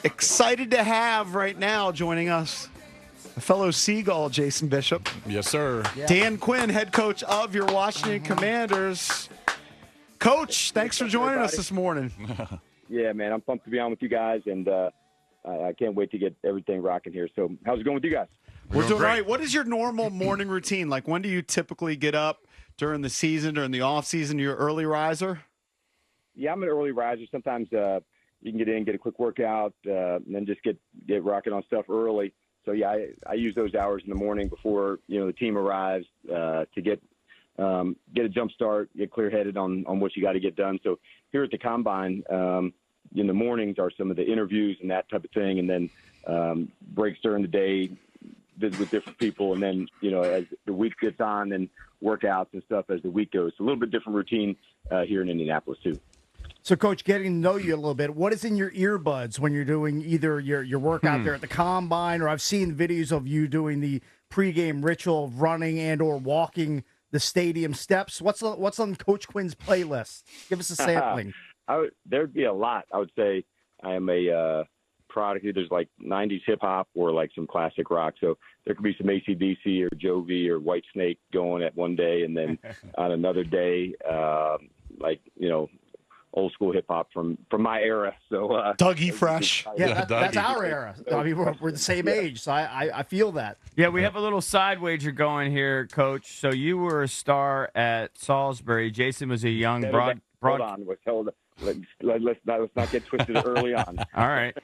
Excited to have right now joining us a fellow Seagull, Jason Bishop. Yes, sir. Yeah. Dan Quinn, head coach of your Washington Commanders. Coach, thanks for joining us this morning. Yeah, man, I'm pumped to be on with you guys, and I can't wait to get everything rocking here. So how's it going with you guys? We're doing all right. What is your normal morning routine? Like, when do you typically get up during the season, during the off season? You're an early riser? Yeah, I'm an early riser. Sometimes you can get in, get a quick workout, and then just get rocking on stuff early. So, yeah, I use those hours in the morning before, the team arrives to get a jump start, get clear-headed on what you got to get done. So here at the Combine, in the mornings are some of the interviews and that type of thing, and then breaks during the day, visit with different people, and then, as the week gets on, then workouts and stuff as the week goes. So a little bit different routine here in Indianapolis, too. So, Coach, getting to know you a little bit, what is in your earbuds when you're doing either your workout there at the Combine, or I've seen videos of you doing the pregame ritual of running and or walking the stadium steps? What's on Coach Quinn's playlist? Give us a sampling. There'd be a lot. I would say I am a product. There's like 90s hip-hop or like some classic rock. So there could be some AC/DC or Jovi or Whitesnake going at one day, and then on another day, old school hip hop from my era. So Dougie Fresh. Yeah, that's our era. I mean, we're the same age, so I feel that. Yeah, we have a little side wager going here, Coach. So you were a star at Salisbury. Jason was a young broad. Hold on. Let's not get twisted early on. All right.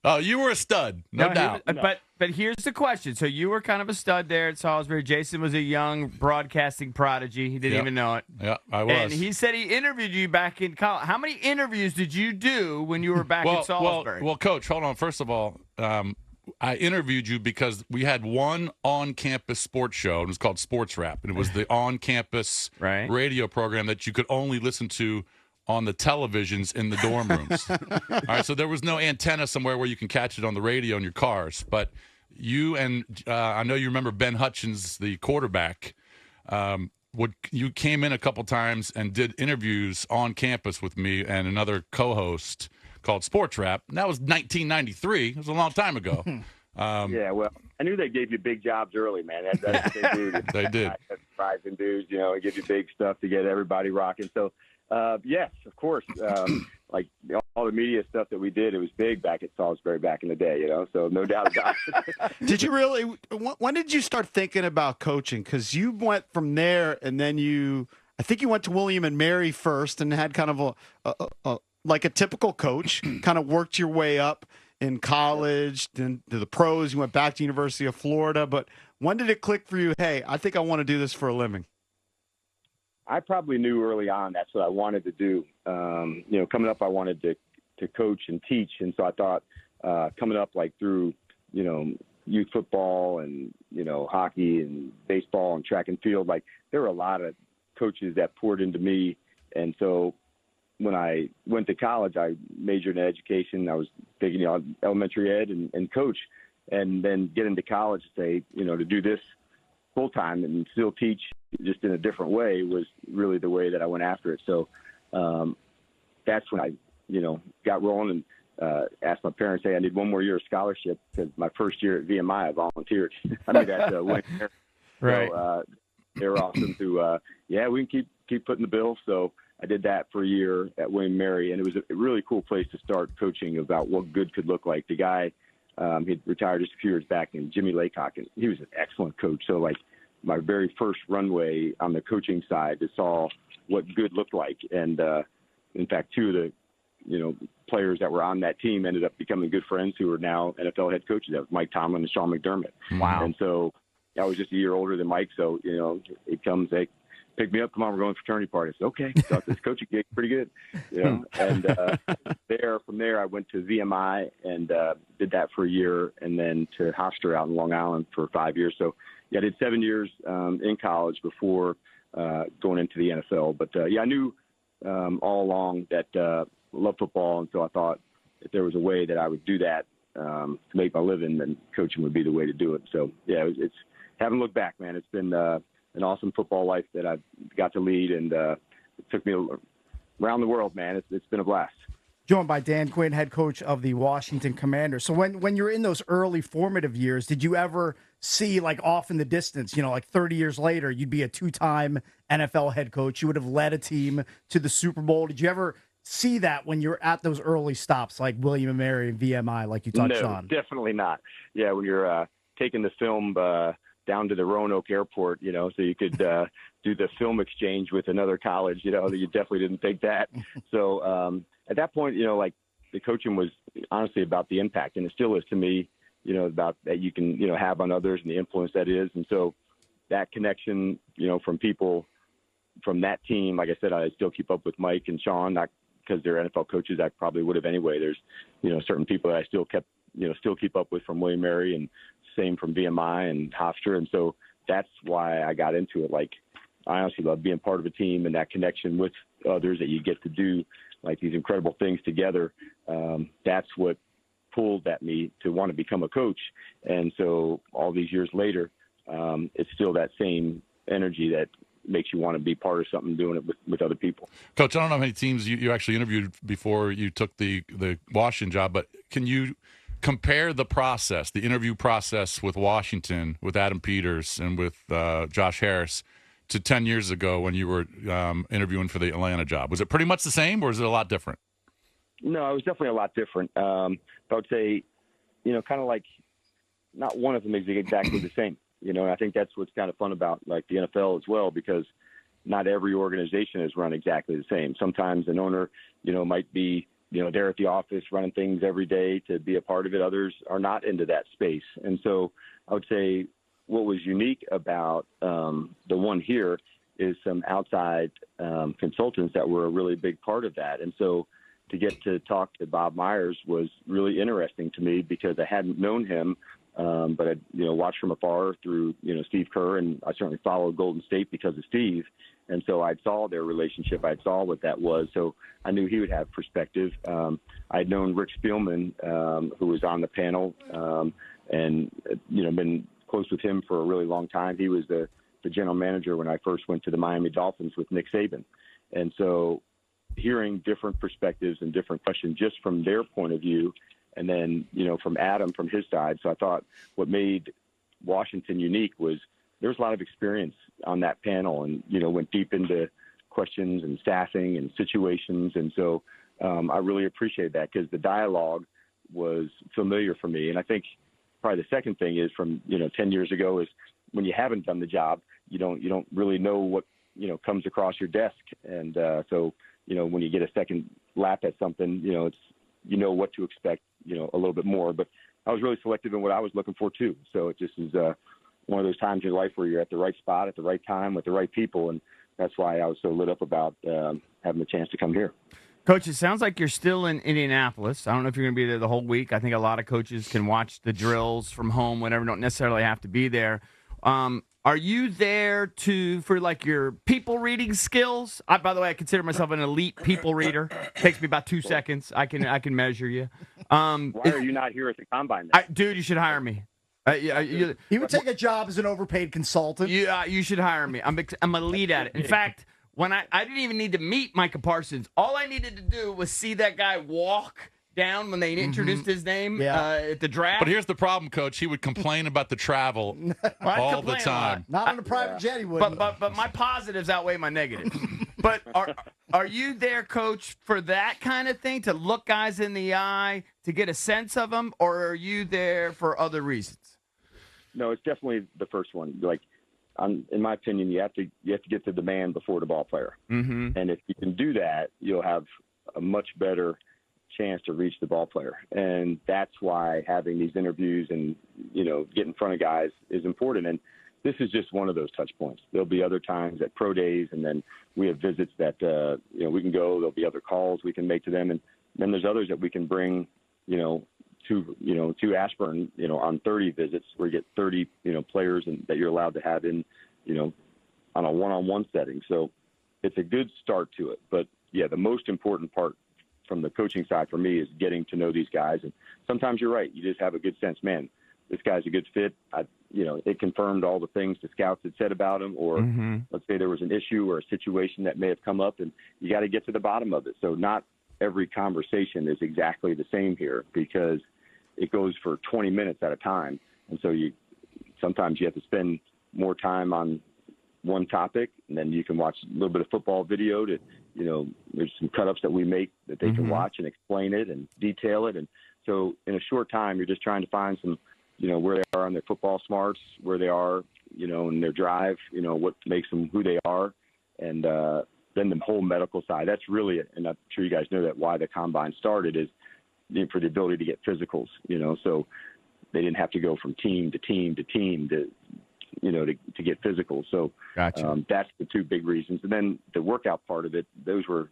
Oh, you were a stud, no doubt. But here's the question. So you were kind of a stud there at Salisbury. Jason was a young broadcasting prodigy. He didn't even know it. Yeah, I was. And he said he interviewed you back in college. How many interviews did you do when you were back at Salisbury? Well, Coach, hold on. First of all, I interviewed you because we had one on-campus sports show. It was called Sports Rap, and it was the on-campus radio program that you could only listen to on the televisions in the dorm rooms. All right, so there was no antenna somewhere where you can catch it on the radio in your cars. But you and I know you remember Ben Hutchins, the quarterback, you came in a couple times and did interviews on campus with me and another co-host called Sports Rap. And that was 1993. It was a long time ago. Yeah, well, I knew they gave you big jobs early, man. That's what they do. They did. Surprising dudes, they give you big stuff to get everybody rocking. So, yes, of course. Like all the media stuff that we did, it was big back at Salisbury back in the day, so no doubt about it. Did you really – when did you start thinking about coaching? Because you went from there, and then I think you went to William and Mary first and had kind of like a typical coach, kind of worked your way up in college, then to the pros. You went back to University of Florida. But when did it click for you, hey, I think I want to do this for a living? I probably knew early on that's what I wanted to do. Coming up, I wanted to coach and teach. And so I thought coming up like through, youth football and, hockey and baseball and track and field, like there were a lot of coaches that poured into me. And so when I went to college, I majored in education. I was taking elementary ed and coach, and then get into college to say, to do this full time and still teach just in a different way was really the way that I went after it. So that's when I, got rolling and asked my parents, hey, I need one more year of scholarship, because my first year at VMI, I volunteered. I made that win. Right. So they were awesome to, we can keep putting the bill. So I did that for a year at William & Mary, and it was a really cool place to start coaching about what good could look like. The guy, he'd retired just a few years back, and Jimmy Laycock, and he was an excellent coach. So, like, my very first runway on the coaching side to saw what good looked like. And, in fact, two of the, players that were on that team ended up becoming good friends who are now NFL head coaches. That was Mike Tomlin and Sean McDermott. Wow. And so I was just a year older than Mike. So, it comes, they pick me up, come on, we're going to fraternity party. I said, okay, so this coaching gig pretty good. And from there, I went to VMI and did that for a year, and then to Hofstra out in Long Island for 5 years. So, I did 7 years in college before going into the NFL. But, I knew all along that I love football, and so I thought if there was a way that I would do that to make my living, then coaching would be the way to do it. So, it's haven't looked back, man. It's been an awesome football life that I've got to lead, and it took me around the world, man. It's been a blast. Joined by Dan Quinn, head coach of the Washington Commanders. So when you're in those early formative years, did you ever see, like, off in the distance, like 30 years later, you'd be a 2-time NFL head coach, you would have led a team to the Super Bowl? Did you ever see that when you're at those early stops like William & Mary and VMI, like you touched on? No, definitely not. Yeah, when you're taking the film down to the Roanoke Airport, so you could do the film exchange with another college, you definitely didn't think that. So at that point, like, the coaching was honestly about the impact, and it still is to me, about that you can, have on others and the influence that is. And so that connection, from people from that team, like I said, I still keep up with Mike and Sean, not because they're NFL coaches. I probably would have anyway. There's, certain people that I still keep up with from William & Mary, and same from VMI and Hofstra. And so that's why I got into it. Like, I honestly love being part of a team and that connection with others that you get to do, like, these incredible things together. That's what pulled at me to want to become a coach. And so all these years later, it's still that same energy that makes you want to be part of something, doing it with other people. Coach, I don't know how many teams you actually interviewed before you took the Washington job, but can you compare the process, the interview process with Washington, with Adam Peters and with Josh Harris, to 10 years ago when you were interviewing for the Atlanta job? Was it pretty much the same, or is it a lot different? No, it was definitely a lot different. I would say, kind of like, not one of them is exactly the same. I think that's what's kind of fun about, like, the NFL as well, because not every organization is run exactly the same. Sometimes an owner, might be, there at the office running things every day to be a part of it. Others are not into that space. And so I would say what was unique about the one here is some outside consultants that were a really big part of that. And so to get to talk to Bob Myers was really interesting to me, because I hadn't known him, but I watched from afar through Steve Kerr, and I certainly followed Golden State because of Steve. And so I saw their relationship. I saw what that was. So I knew he would have perspective. I'd known Rick Spielman, who was on the panel, and been close with him for a really long time. He was the general manager when I first went to the Miami Dolphins with Nick Saban. And so hearing different perspectives and different questions just from their point of view, and then, from Adam, from his side. So I thought what made Washington unique was there was a lot of experience on that panel, and, went deep into questions and staffing and situations. And so I really appreciate that, because the dialogue was familiar for me. And I think probably the second thing is from, 10 years ago is when you haven't done the job, you don't really know what, comes across your desk. And so, when you get a second lap at something, it's, what to expect, a little bit more. But I was really selective in what I was looking for too. So it just is one of those times in your life where you're at the right spot at the right time with the right people. And that's why I was so lit up about having the chance to come here. Coach, it sounds like you're still in Indianapolis. I don't know if you're going to be there the whole week. I think a lot of coaches can watch the drills from home whenever, don't necessarily have to be there. Are you there for like your people reading skills? By the way, I consider myself an elite people reader. Takes me about 2 seconds. I can measure you. Why are you not here at the combine? Dude, you should hire me. He would take a job as an overpaid consultant. You should hire me. I'm a lead at it. In fact, when I didn't even need to meet Micah Parsons. All I needed to do was see that guy walk down when they introduced his name at the draft. But here's the problem, Coach. He would complain about the travel all the time. Not on a private jet, he wouldn't. But my positives outweigh my negatives. But are you there, Coach, for that kind of thing, to look guys in the eye, to get a sense of them, or are you there for other reasons? No, it's definitely the first one. Like, in my opinion, you have to get to the man before the ball player. Mm-hmm. And if you can do that, you'll have a much better chance to reach the ball player. And that's why having these interviews and, get in front of guys is important. And this is just one of those touch points. There'll be other times at pro days, and then we have visits that, we can go. There'll be other calls we can make to them. And then there's others that we can bring, to Ashburn, on 30 visits where you get 30, players and that you're allowed to have in, on a one-on-one setting. So it's a good start to it. But yeah, the most important part from the coaching side for me is getting to know these guys. And sometimes you're right. You just have a good sense, man, this guy's a good fit. It confirmed all the things the scouts had said about him, or let's say there was an issue or a situation that may have come up, and you got to get to the bottom of it. So not every conversation is exactly the same here because it goes for 20 minutes at a time. And so sometimes you have to spend more time on one topic, and then you can watch a little bit of football video to, there's some cut-ups that we make that they can watch and explain it and detail it. And so in a short time, you're just trying to find some, where they are on their football smarts, where they are, in their drive, what makes them who they are. And then the whole medical side, that's really, and I'm sure you guys know that why the combine started is for the ability to get physicals, so they didn't have to go from team to team to team to get physical. So gotcha. That's the two big reasons. And then the workout part of it, those were,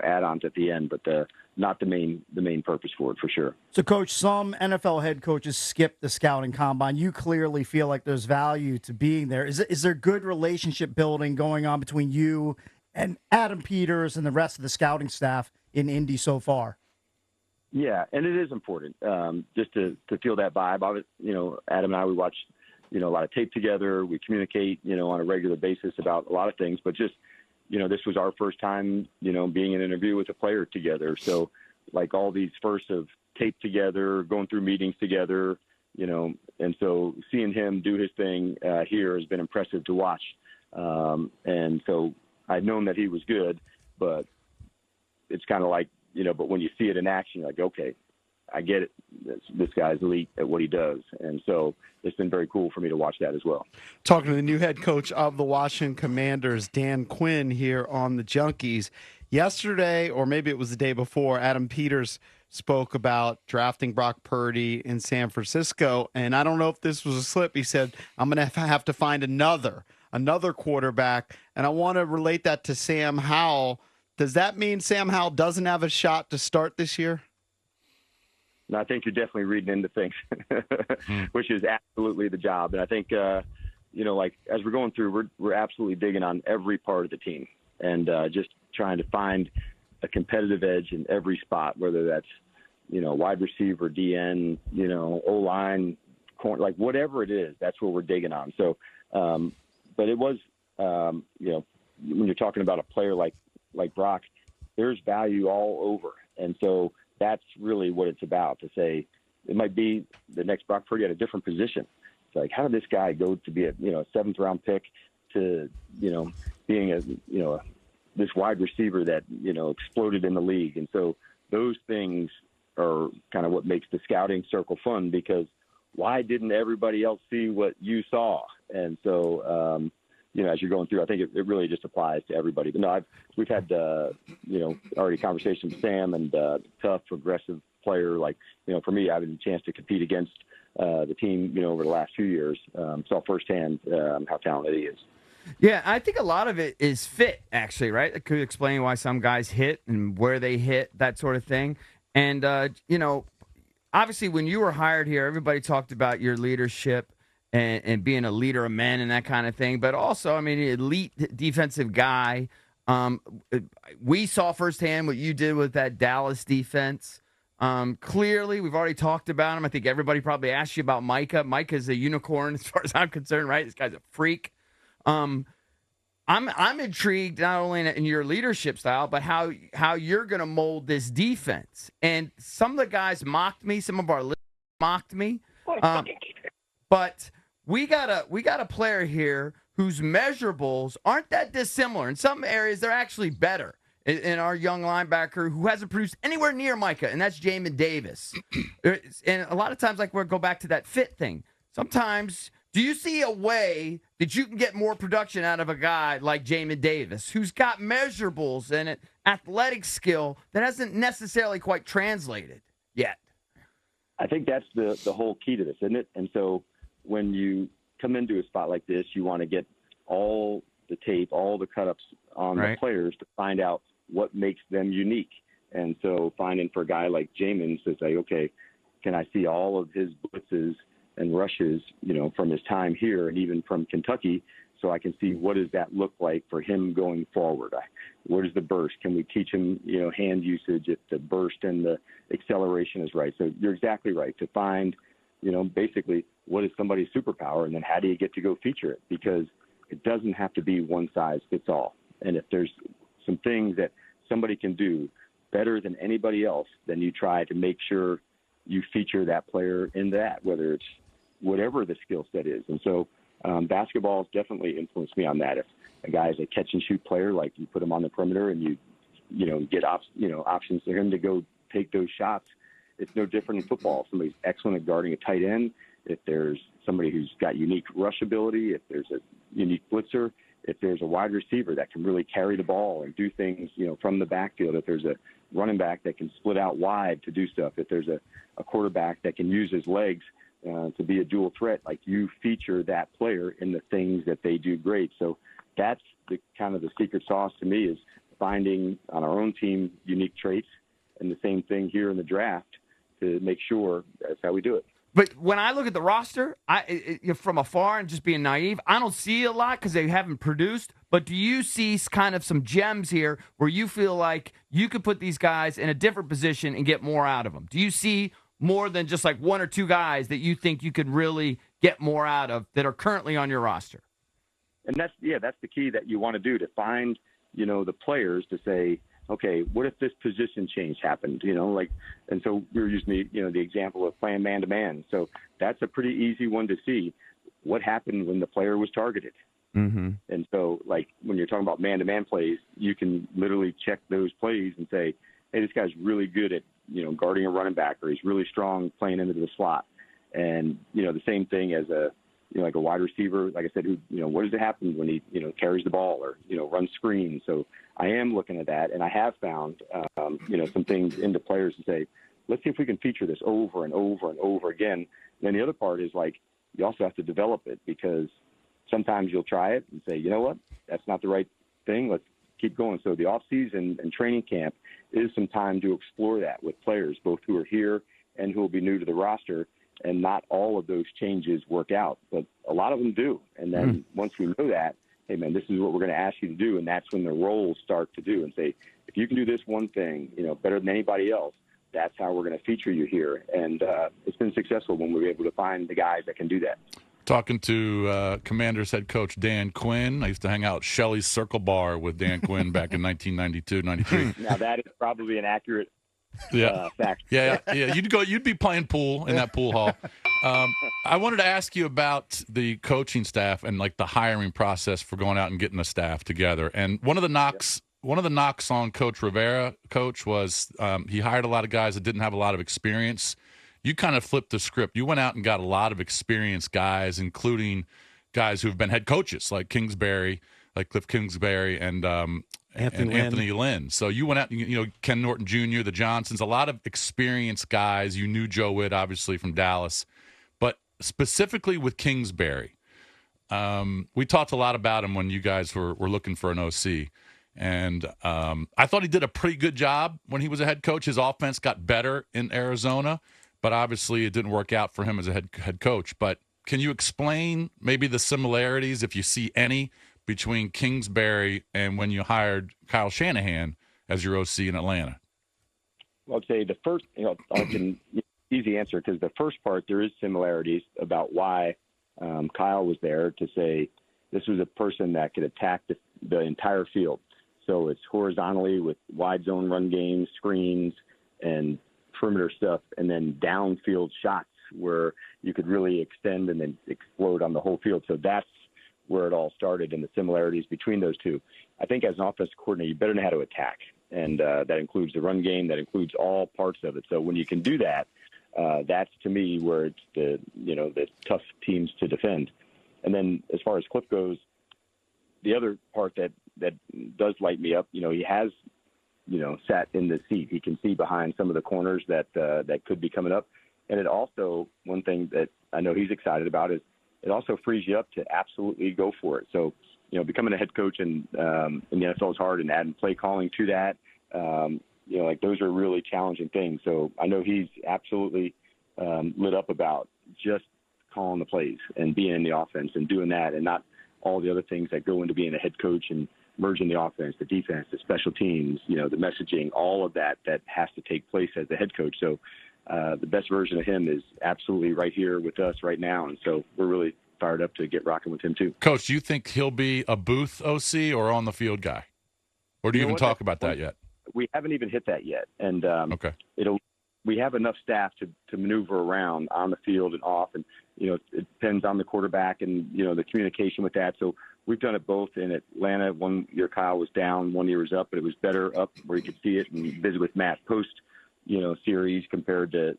add-ons at the end, but not the main purpose for it, for sure. So, Coach, some NFL head coaches skip the scouting combine. You clearly feel like there's value to being there. Is there good relationship building going on between you and Adam Peters and the rest of the scouting staff in Indy so far? Yeah, and it is important just to feel that vibe. Adam and I, we watch, a lot of tape together. We communicate, on a regular basis about a lot of things. But just, this was our first time, being in an interview with a player together. So, like all these firsts of tape together, going through meetings together, and so seeing him do his thing here has been impressive to watch. And so I'd known that he was good, but it's kind of like, but when you see it in action, you're like, okay, I get it. This guy's elite at what he does. And so it's been very cool for me to watch that as well. Talking to the new head coach of the Washington Commanders, Dan Quinn, here on the Junkies. Yesterday, or maybe it was the day before, Adam Peters spoke about drafting Brock Purdy in San Francisco. And I don't know if this was a slip. He said, I'm going to have to find another quarterback. And I want to relate that to Sam Howell. Does that mean Sam Howell doesn't have a shot to start this year? No, I think you're definitely reading into things, which is absolutely the job. And I think, like as we're going through, we're absolutely digging on every part of the team and just trying to find a competitive edge in every spot, whether that's, wide receiver, DN, O-line, corner, like whatever it is, that's what we're digging on. So, but it was, when you're talking about a player like Brock, there's value all over. And so that's really what it's about, to say it might be the next Brock Purdy at a different position. It's like, how did this guy go to be a 7th round pick to, being this wide receiver that, exploded in the league. And so those things are kind of what makes the scouting circle fun, because why didn't everybody else see what you saw? And so, as you're going through, I think it really just applies to everybody. But no, we've had, already conversations with Sam, and tough, aggressive player. Like, for me, I've had a chance to compete against the team, over the last few years. Saw firsthand how talented he is. Yeah, I think a lot of it is fit, actually, right? It could explain why some guys hit and where they hit, that sort of thing. And, obviously when you were hired here, everybody talked about your leadership and being a leader of men and that kind of thing. But also, I mean, elite defensive guy. We saw firsthand what you did with that Dallas defense. Clearly, we've already talked about him. I think everybody probably asked you about Micah. Micah's a unicorn as far as I'm concerned, right? This guy's a freak. I'm intrigued not only in your leadership style, but how you're going to mold this defense. And some of the guys mocked me. Some of our listeners mocked me. But we got a player here whose measurables aren't that dissimilar. In some areas, they're actually better. In our young linebacker who hasn't produced anywhere near Micah, and that's Jamin Davis. And a lot of times, like, we'll go back to that fit thing. Sometimes, do you see a way that you can get more production out of a guy like Jamin Davis, who's got measurables and an athletic skill that hasn't necessarily quite translated yet? I think that's the whole key to this, isn't it? And so when you come into a spot like this, you want to get all the tape, all the cut-ups on the players to find out what makes them unique. And so finding for a guy like Jamin to say, okay, can I see all of his blitzes and rushes, from his time here and even from Kentucky, so I can see what does that look like for him going forward. What is the burst? Can we teach him, hand usage if the burst and the acceleration is right? So you're exactly right, to find, basically what is somebody's superpower, and then how do you get to go feature it? Because it doesn't have to be one size fits all. And if there's some things that somebody can do better than anybody else, then you try to make sure you feature that player in that, whether it's whatever the skill set is. And so basketball has definitely influenced me on that. If a guy is a catch and shoot player, like you put him on the perimeter and you get options for him to go take those shots, it's no different in football. If somebody's excellent at guarding a tight end, if there's somebody who's got unique rush ability, if there's a unique blitzer, if there's a wide receiver that can really carry the ball and do things, from the backfield, if there's a running back that can split out wide to do stuff, if there's a quarterback that can use his legs to be a dual threat, like you feature that player in the things that they do great. So that's the kind of the secret sauce to me, is finding on our own team unique traits, and the same thing here in the draft to make sure that's how we do it. But when I look at the roster, from afar and just being naive, I don't see a lot because they haven't produced. But do you see kind of some gems here where you feel like you could put these guys in a different position and get more out of them? Do you see more than just like one or two guys that you think you could really get more out of that are currently on your roster? And that's the key that you want to do, to find, the players to say, okay, what if this position change happened? And so we were using the example of playing man-to-man. So that's a pretty easy one to see. What happened when the player was targeted? Mm-hmm. And so, like, when you're talking about man-to-man plays, you can literally check those plays and say, hey, this guy's really good at, guarding a running back, or he's really strong playing into the slot. And, the same thing as like a wide receiver, like I said, who, what does it happen when he, carries the ball or, runs screens? So I am looking at that, and I have found, some things into players to say, let's see if we can feature this over and over and over again. And then the other part is, like, you also have to develop it, because sometimes you'll try it and say, you know what, that's not the right thing. Let's keep going. So the offseason and training camp is some time to explore that with players, both who are here and who will be new to the roster. And not all of those changes work out, but a lot of them do. And then once we know that, hey, man, this is what we're going to ask you to do, and that's when the roles start to do and say, if you can do this one thing, better than anybody else, that's how we're going to feature you here. And it's been successful when we were able to find the guys that can do that. Talking to Commanders head coach Dan Quinn. I used to hang out at Shelley's Circle Bar with Dan Quinn back in 1992, 93. Now, that is probably an accurate fact. Yeah. You'd be playing pool in that pool hall. I wanted to ask you about the coaching staff and like the hiring process for going out and getting the staff together. And one of the knocks on Coach Rivera, was he hired a lot of guys that didn't have a lot of experience. You kind of flipped the script. You went out and got a lot of experienced guys, including guys who've been head coaches like Cliff Kingsbury and Anthony Lynn. So you went out, Ken Norton Jr., the Johnsons, a lot of experienced guys. You knew Joe Witt, obviously, from Dallas. But specifically with Kingsbury, we talked a lot about him when you guys were looking for an OC. And I thought he did a pretty good job when he was a head coach. His offense got better in Arizona, but obviously it didn't work out for him as a head coach. But can you explain maybe the similarities, if you see any, between Kingsbury and when you hired Kyle Shanahan as your OC in Atlanta? Well, I'd say the first, I can easy answer, because the first part, there is similarities about why Kyle was there, to say this was a person that could attack the entire field. So it's horizontally with wide zone run games, screens, and perimeter stuff, and then downfield shots where you could really extend and then explode on the whole field. So that's where it all started, and the similarities between those two. I think as an offensive coordinator, you better know how to attack, and that includes the run game, that includes all parts of it. So when you can do that, that's, to me, where it's the tough teams to defend. And then as far as Cliff goes, the other part that does light me up, he has, sat in the seat. He can see behind some of the corners that could be coming up. And it also, one thing that I know he's excited about is it also frees you up to absolutely go for it. So, becoming a head coach in the NFL is hard, and adding play calling to that, those are really challenging things. So I know he's absolutely lit up about just calling the plays and being in the offense and doing that, and not all the other things that go into being a head coach and merging the offense, the defense, the special teams, the messaging, all of that has to take place as the head coach. So the best version of him is absolutely right here with us right now. And so we're really fired up to get rocking with him too. Coach, do you think he'll be a booth OC or on the field guy? Or do you even talk about that yet? we haven't even hit that yet, and Okay. we have enough staff to maneuver around on the field and off, and it depends on the quarterback and the communication with that. So we've done it both in Atlanta. One year Kyle was down, one year was up, but it was better up where you could see it and visit with Matt post series compared to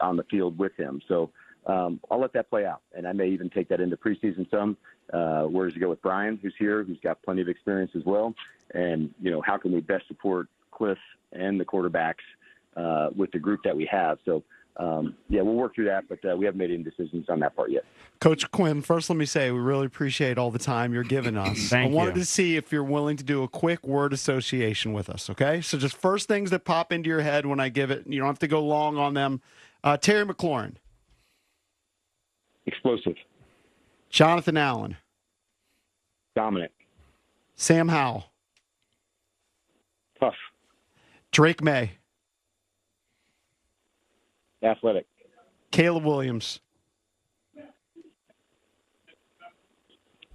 on the field with him. So I'll let that play out, and I may even take that into preseason some. Where does it go with Brian, who's here, who's got plenty of experience as well, and how can we best support Cliff and the quarterbacks with the group that we have. So, we'll work through that, but we haven't made any decisions on that part yet. Coach Quinn, first let me say we really appreciate all the time you're giving us. Thank I wanted you. to see if you're willing to do a quick word association with us, okay? So just first things that pop into your head when I give it. You don't have to go long on them. Terry McLaurin. Explosive. Jonathan Allen. Dominant. Sam Howell. Tough. Drake May. Athletic. Caleb Williams.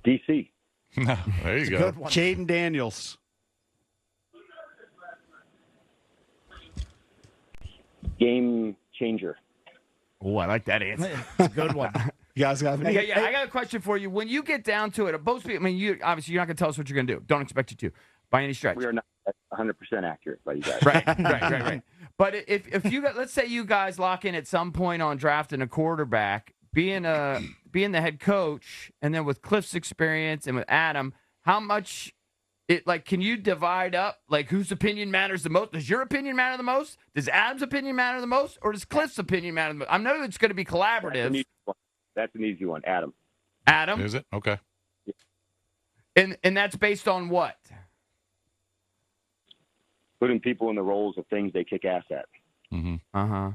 DC. There you go. Good one. Jaden Daniels. Game changer. Oh, I like that answer. It's a good one. You guys got me? Yeah, I got a question for you. When you get down to it, most people, you obviously you're not going to tell us what you're going to do. Don't expect you to, by any stretch. We are not 100% accurate by you guys. Right. But if you got, let's say you guys lock in at some point on drafting a quarterback, being the head coach, and then with Cliff's experience and with Adam, how much can you divide up whose opinion matters the most? Does your opinion matter the most? Does Adam's opinion matter the most, or does Cliff's opinion matter the most? I know it's going to be collaborative. That's an easy one. Adam. Adam, Is it? Okay. and that's based on what? Putting people in the roles of things they kick ass at. Mm-hmm.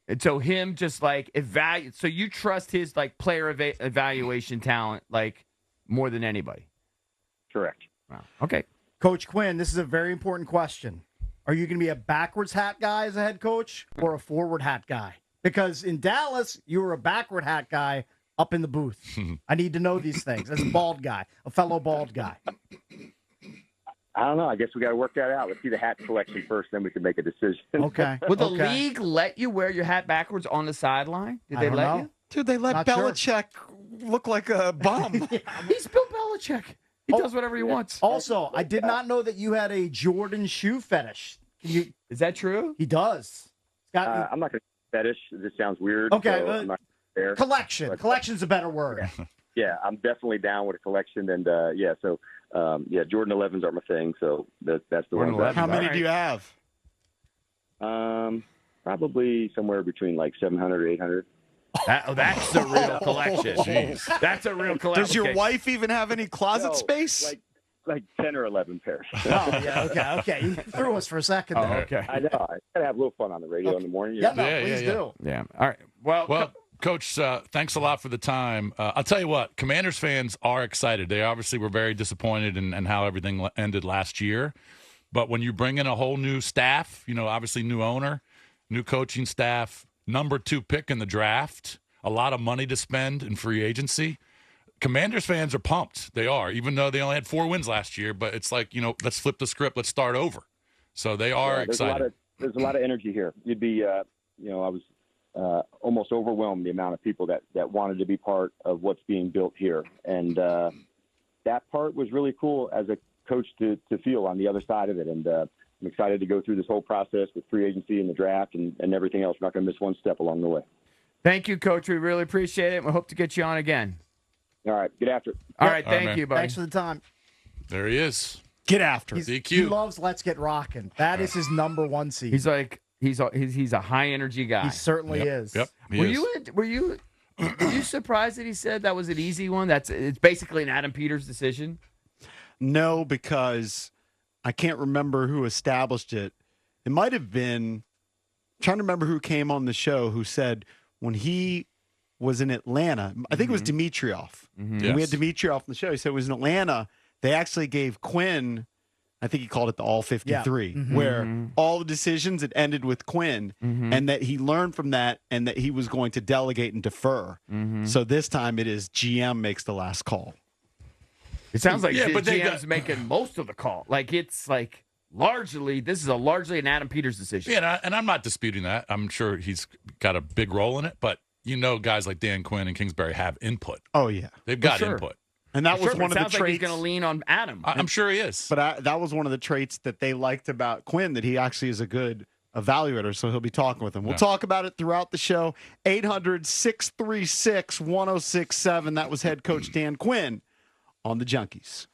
And so him just evaluate. So you trust his player evaluation talent more than anybody. Correct. Wow. Okay. Coach Quinn, this is a very important question. Are you going to be a backwards hat guy as a head coach or a forward hat guy? Because in Dallas, you were a backward hat guy up in the booth. I need to know these things as a bald guy, a fellow bald guy. I don't know. I guess we got to work that out. Let's see the hat collection first, then we can make a decision. Okay. Would the league let you wear your hat backwards on the sideline? Did they let you? Dude, they let Not Belichick look like a bum. He's Bill Belichick. He does whatever he wants. Also, I did not know that you had a Jordan shoe fetish. Is that true? He does. I'm not going to fetish. This sounds weird. Okay, so I'm not there. Collection. Collection's a better word. Yeah, I'm definitely down with a collection, and Jordan 11s are my thing, so that's the Jordan one. 11s. How many All do you have? Probably somewhere between 700 or 800. That's a real collection. Jeez. That's a real collection. Does your wife even have any closet space? Like 10 or 11 pairs. Oh, yeah, okay. You threw us for a second there. Okay. I know. I gotta have a little fun on the radio in the morning. Yeah, please do. Yeah. All right. Well, Coach, thanks a lot for the time. I'll tell you what, Commanders fans are excited. They obviously were very disappointed in how everything ended last year. But when you bring in a whole new staff, obviously new owner, new coaching staff, number 2 pick in the draft, a lot of money to spend in free agency, Commanders fans are pumped. They are, even though they only had 4 wins last year. But it's let's flip the script. Let's start over. So they are excited. There's a lot of energy here. You'd be, I was almost overwhelmed the amount of people that wanted to be part of what's being built here. And that part was really cool as a coach to feel on the other side of it. And I'm excited to go through this whole process with free agency and the draft and everything else. We're not going to miss one step along the way. thank you, Coach. We really appreciate it. We hope to get you on again. All right. Get after it. All right. Thank you, buddy. Thanks for the time. There he is. Get after it. DQ. He loves Let's Get Rockin'. That is his number one seed. He's he's a high energy guy. He certainly is. Yep. Were you surprised that he said that was an easy one? It's basically an Adam Peters decision. No, because I can't remember who established it. It might have been, I'm trying to remember who came on the show who said when he was in Atlanta, I think it was Dimitrioff. Mm-hmm. Yes. We had Dimitrioff on the show. He said it was in Atlanta. They actually gave Quinn, I think he called it the All 53, where all the decisions had ended with Quinn, and that he learned from that and that he was going to delegate and defer. So this time it is GM makes the last call. It sounds like Yeah, the but they GM's making most of the call. It's this is largely an Adam Peters decision. Yeah, and I'm not disputing that. I'm sure he's got a big role in it, but guys like Dan Quinn and Kingsbury have input. Oh, yeah. They've got input. And that was one of the traits. traits. Like he's going to lean on Adam. I'm sure he is. But that was one of the traits that they liked about Quinn, that he actually is a good evaluator, so he'll be talking with him. We'll talk about it throughout the show. 800-636-1067. That was head coach Dan Quinn on the Junkies.